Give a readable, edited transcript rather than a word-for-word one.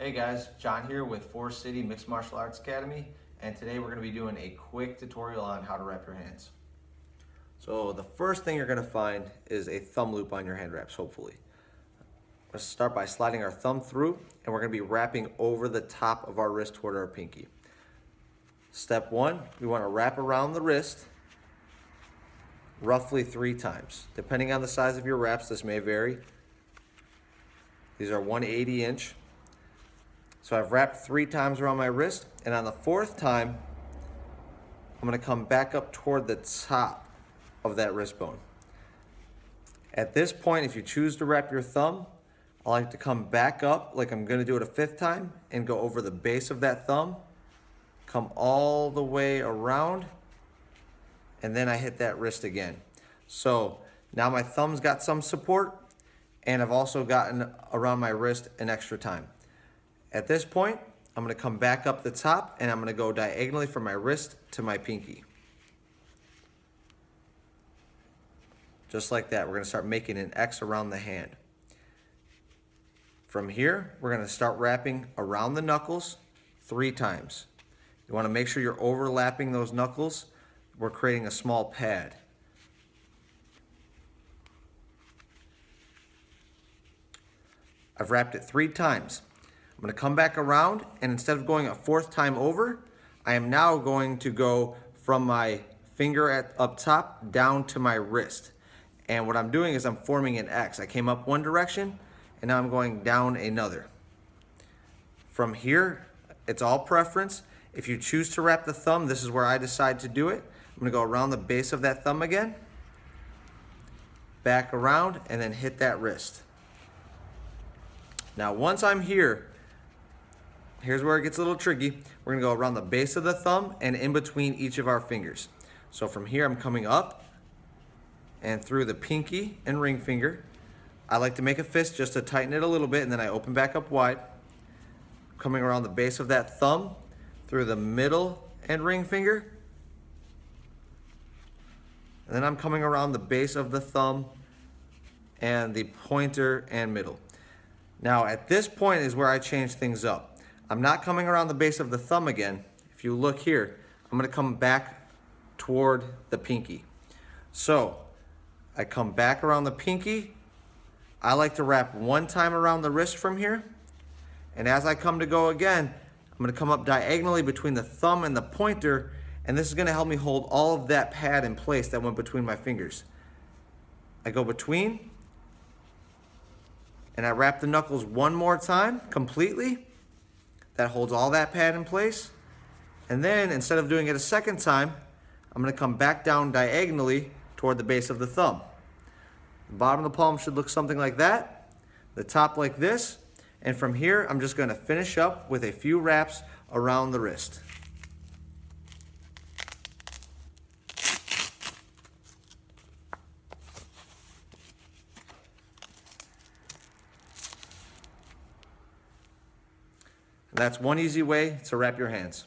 Hey guys, John here with Forest City Mixed Martial Arts Academy, and today we're going to be doing a quick tutorial on how to wrap your hands. So the first thing you're going to find is a thumb loop on your hand wraps, hopefully. Let's start by sliding our thumb through, and we're going to be wrapping over the top of our wrist toward our pinky. Step one, we want to wrap around the wrist roughly 3 times. Depending on the size of your wraps, this may vary. These are 1/80 inch. So I've wrapped 3 times around my wrist, and on the 4th time, I'm going to come back up toward the top of that wrist bone. At this point, if you choose to wrap your thumb, I like to come back up like I'm going to do it a 5th time and go over the base of that thumb, come all the way around, and then I hit that wrist again. So now my thumb's got some support, and I've also gotten around my wrist an extra time. At this point, I'm going to come back up the top and I'm going to go diagonally from my wrist to my pinky. Just like that, we're going to start making an X around the hand. From here, we're going to start wrapping around the knuckles 3 times. You want to make sure you're overlapping those knuckles. We're creating a small pad. I've wrapped it 3 times. I'm going to come back around, and instead of going a 4th time over, I am now going to go from my finger up top down to my wrist. And what I'm doing is I'm forming an X. I came up one direction, and now I'm going down another. From here, it's all preference. If you choose to wrap the thumb, this is where I decide to do it. I'm going to go around the base of that thumb again, back around, and then hit that wrist. Now once I'm here, here's where it gets a little tricky. We're gonna go around the base of the thumb and in between each of our fingers. So from here, I'm coming up and through the pinky and ring finger. I like to make a fist just to tighten it a little bit, and then I open back up wide. Coming around the base of that thumb, through the middle and ring finger. And then I'm coming around the base of the thumb and the pointer and middle. Now at this point is where I change things up. I'm not coming around the base of the thumb again. If you look here, I'm going to come back toward the pinky. So I come back around the pinky. I like to wrap 1 time around the wrist from here. And as I come to go again, I'm going to come up diagonally between the thumb and the pointer, and this is going to help me hold all of that pad in place that went between my fingers. I go between, and I wrap the knuckles 1 more time completely. That holds all that pad in place. And then instead of doing it a 2nd time, I'm going to come back down diagonally toward the base of the thumb. The bottom of the palm should look something like that, the top like this, and from here I'm just going to finish up with a few wraps around the wrist. That's one easy way to wrap your hands.